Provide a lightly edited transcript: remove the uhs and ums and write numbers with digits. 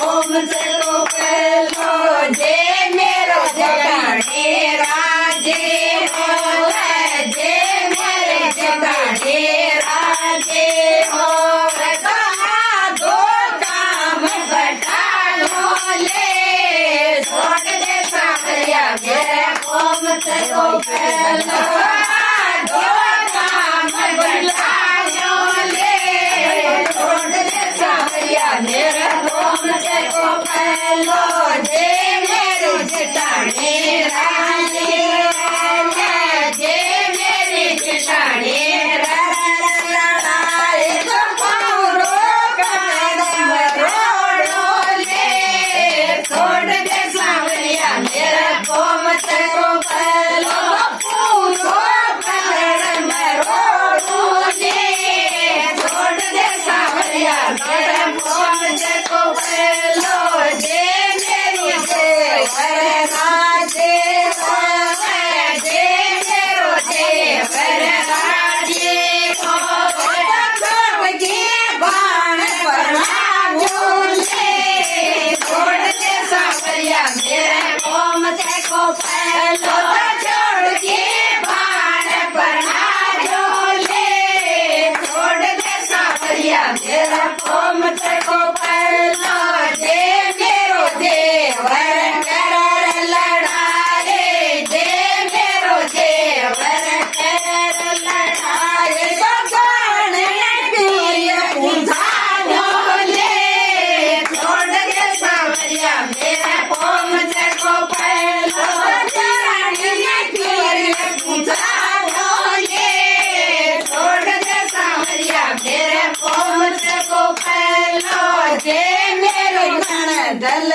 तुमसे तो पहलो जे मेरो जगाने राजे हो जे मेरे जगाने राजे हो कहा दो काम बता लो ले छोड़ दे सावरिया मेरे तुमसे तो पहलो दो काम बता लो ले छोड़ दे सावरिया मेरे तुमसे तो पहलो जे मेरे जटाने राजे जे मेरे जटाने लड़ाए तो पारो कदम रोड़ो ले छोड़ दे सावरिया मेरे तुमसे तो पहलो पूरो कदम रोड़ो ले छोड़ दे सावरिया मेरे तुमसे तो पहलो जे मेरी देवर राजे हो जे मेरो देवर राजे हो छोड़ के बाण परमागो ले छोड़ दे सावरिया मेरे तुमसे को पहलो छोड़ के बाण परमागो ले छोड़ दे सावरिया मेरे तुमसे को पहलो जे मेरो देवर कर लड़ाए जे मेरो देवर कर लड़ाए भगवान प्रिय पूजानो ले छोड़ दे सावरिया मेरे तुमसे को पहलो चरण प्रिय पूजानो ले छोड़ दे सावरिया मेरे तुमसे को पहलो जे मेरो गण दल